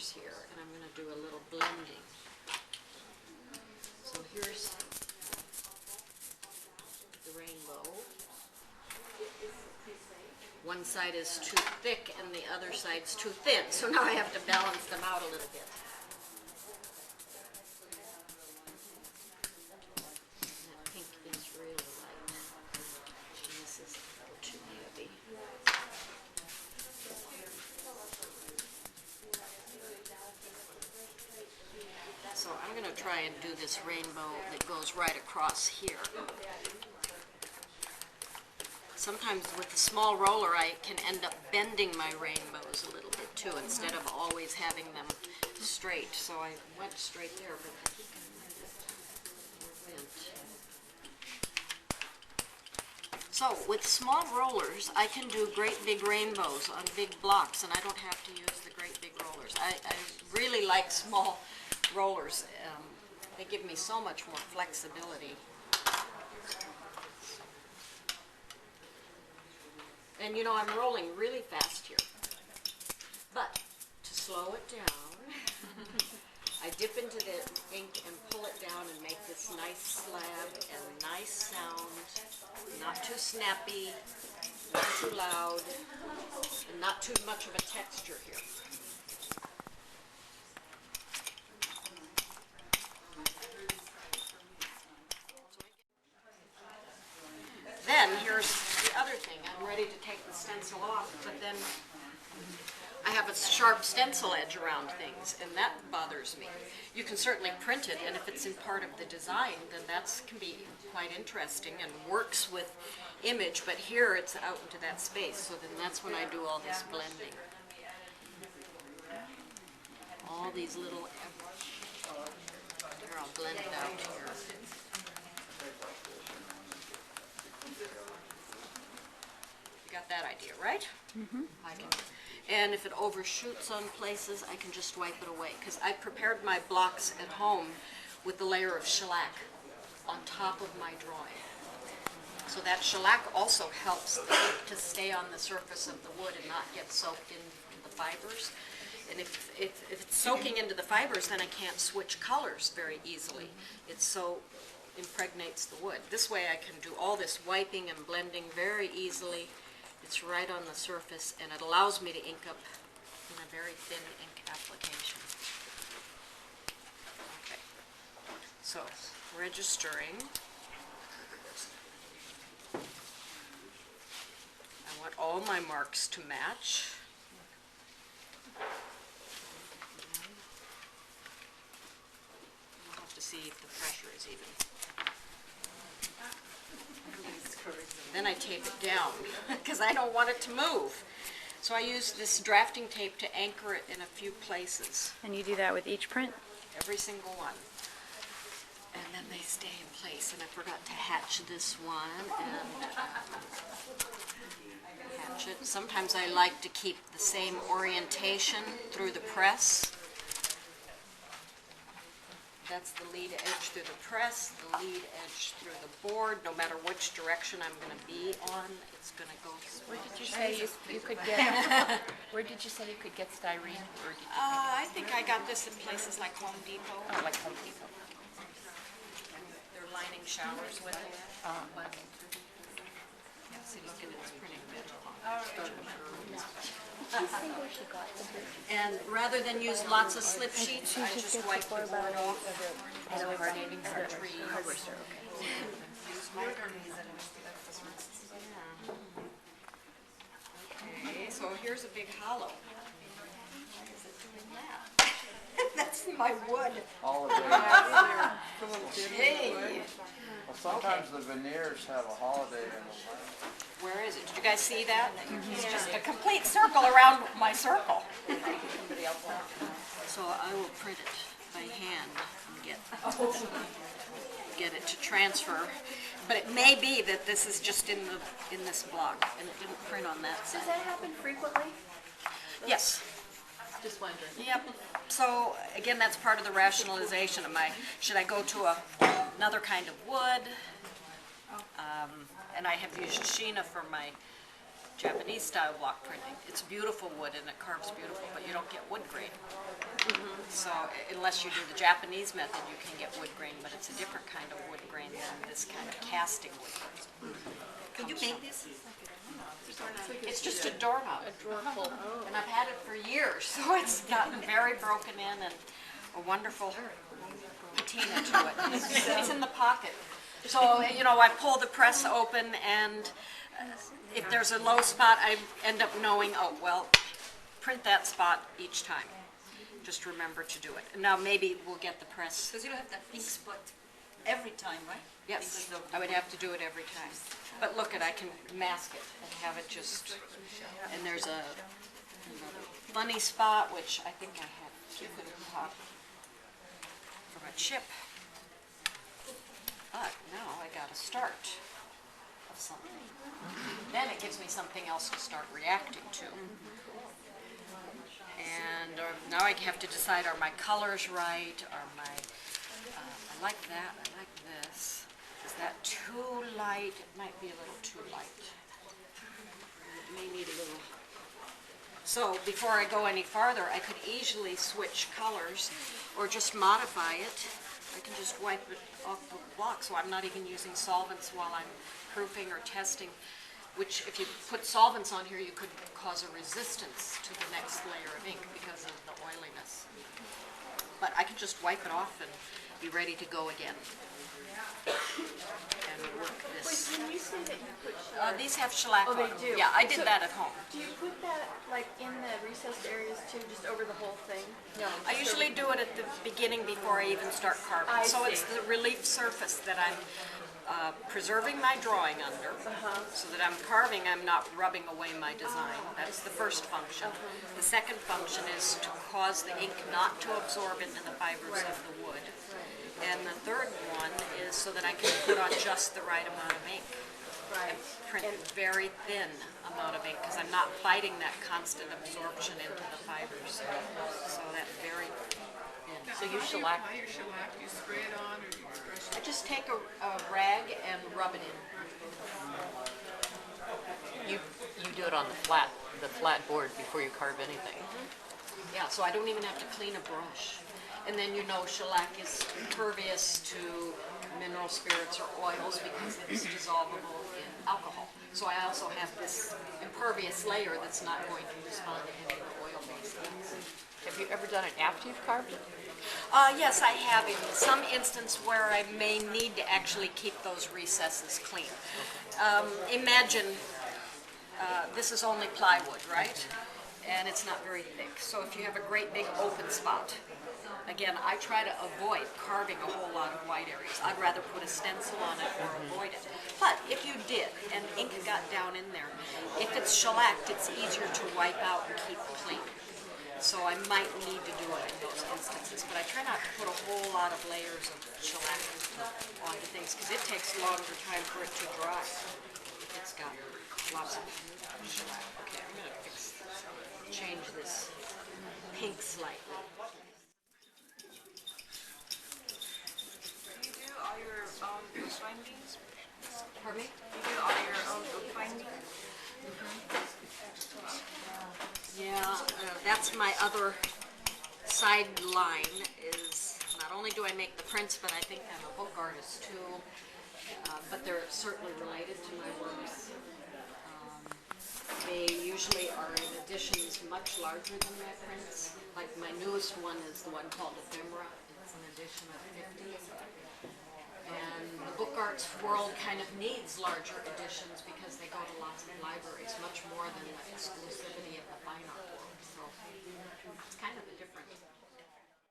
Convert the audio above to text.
colors here, and I'm going to do a little blending. So here's the rainbow. One side is too thick and the other side's too thin, so now I have to balance them out a little bit. And that pink is really light, and this is a little too heavy. So I'm going to try and do this rainbow that goes right across here. Sometimes with the small roller I can end up bending my rainbows a little bit too, instead of always having them straight. So I went straight there, but I think I might have bent. So with small rollers I can do great big rainbows on big blocks, and I don't have to use the great big rollers. I really like small rollers. They give me so much more flexibility. And you know, I'm rolling really fast here. But to slow it down, I dip into the ink and pull it down and make this nice slab and nice sound. Not too snappy, not too loud, and not too much of a texture here. Then here's the other thing. I'm ready to take the stencil off, but then I have a sharp stencil edge around things, and that bothers me. You can certainly print it, and if it's in part of the design, then that can be quite interesting and works with image, but here it's out into that space, so then that's when I do all this blending. All these little, here I'll blend it out here. Got that idea, right? Mm-hmm. And if it overshoots on places, I can just wipe it away, because I prepared my blocks at home with the layer of shellac on top of my drawing. So that shellac also helps the ink to stay on the surface of the wood and not get soaked into the fibers. And if it's soaking into the fibers, then I can't switch colors very easily. It so impregnates the wood. This way I can do all this wiping and blending very easily. It's right on the surface, and it allows me to ink up in a very thin ink application. Okay, so registering. I want all my marks to match. I'll have to see if the pressure is even. Then I tape it down because I don't want it to move. So I use this drafting tape to anchor it in a few places. And you do that with each print? Every single one. And then they stay in place. And I forgot to hatch this one and hatch it. Sometimes I like to keep the same orientation through the press. That's the lead edge through the press, the lead edge through the board. No matter which direction I'm going to be on, it's going to go. Where did you say you could get? Where did you say you could get styrene? Or did you I think I got this in places like Home Depot. oh, like Home Depot. They're lining showers with it. Yeah, see, look at it, it's pretty good. And rather than use lots of slip sheets, I just wipe the board off. So I'm saving for trees. Use my Okay, so here's a big hollow. Why is it doing that? That's my wood. Holiday. Hey. Well, sometimes the veneers have a holiday in them. Where is it? Did you guys see that? It's just a complete circle around my circle. So I will print it by hand and get it to transfer. But it may be that this is just in this block and it didn't print on that side. Does that happen frequently? Yes. Just wondering. Yep. So again, that's part of the rationalization of my, should I go to another kind of wood? And I have used Sheena for my Japanese style block printing. It's beautiful wood and it carves beautiful, but you don't get wood grain. So unless you do the Japanese method, you can get wood grain, but it's a different kind of wood grain than this kind of casting wood grain. Could you make this? It's just a doorknob. And I've had it for years, so it's gotten very broken in and a wonderful patina to it. It's in the pocket. So, you know, I pull the press open and if there's a low spot, I end up knowing, oh, well, print that spot each time. Just remember to do it. And now maybe we'll get the press. Because you don't have that pink spot every time, right? Yes, I would have to do it every time. But look, I can mask it and have it just, and there's a funny spot, which I think I had caught from a chip. But now I got a start of something. Then it gives me something else to start reacting to. And now I have to decide, are my colors right? Are my, I like that, I like this. Is that too light? It might be a little too light. It may need a little. So before I go any farther, I could easily switch colors or just modify it. I can just wipe it off the block, so I'm not even using solvents while I'm proofing or testing, which if you put solvents on here, you could cause a resistance to the next layer of ink because of the oiliness. But I can just wipe it off and be ready to go again. And work this. Wait, when you say that you put These have shellac on they them. do? Yeah, I did So- that at home. do you put that like in the recessed areas too, just over the whole thing? No. I usually do it at the beginning before I even start carving. I So it's see. the relief surface that I'm preserving my drawing under, so that I'm carving, I'm not rubbing away my design. That's the first function. The second function is to cause the ink not to absorb into the fibers of the wood. And the third one is so that I can put on just the right amount of ink. Right. Print very thin amount of ink because I'm not fighting that constant absorption into the fibers. So that very thin. So you shellac. How you shellac? You spray it on or you brush I it? just take a rag and rub it in. You do it on the flat board before you carve anything. Yeah, so I don't even have to clean a brush. And then you know shellac is impervious to mineral spirits or oils because it's dissolvable in alcohol. So I also have this impervious layer that's not going to respond to any of the oil-based things. Have you ever done it after you've carved it? Yes, I have in some instance where I may need to actually keep those recesses clean. Imagine this is only plywood, right? And it's not very thick. So if you have a great big open spot, again, I try to avoid carving a whole lot of white areas. I'd rather put a stencil on it or avoid it. But if you did, and ink got down in there, if it's shellacked, it's easier to wipe out and keep clean. So I might need to do it in those instances. But I try not to put a whole lot of layers of shellac onto things, because it takes a longer time for it to dry. It's got lots of shellac. Okay, I'm going to change this pink slightly. Do you do all your own bookbindings? Pardon me? You do all your own bookbinding? Yeah, that's my other sideline is not only do I make the prints, but I think I'm a book artist too. But they're certainly related to my works. They usually are in editions much larger than my prints. Like my newest one is the one called Ephemera. It's an edition of 50. And the book arts world kind of needs larger editions because they go to lots of libraries, much more than the exclusive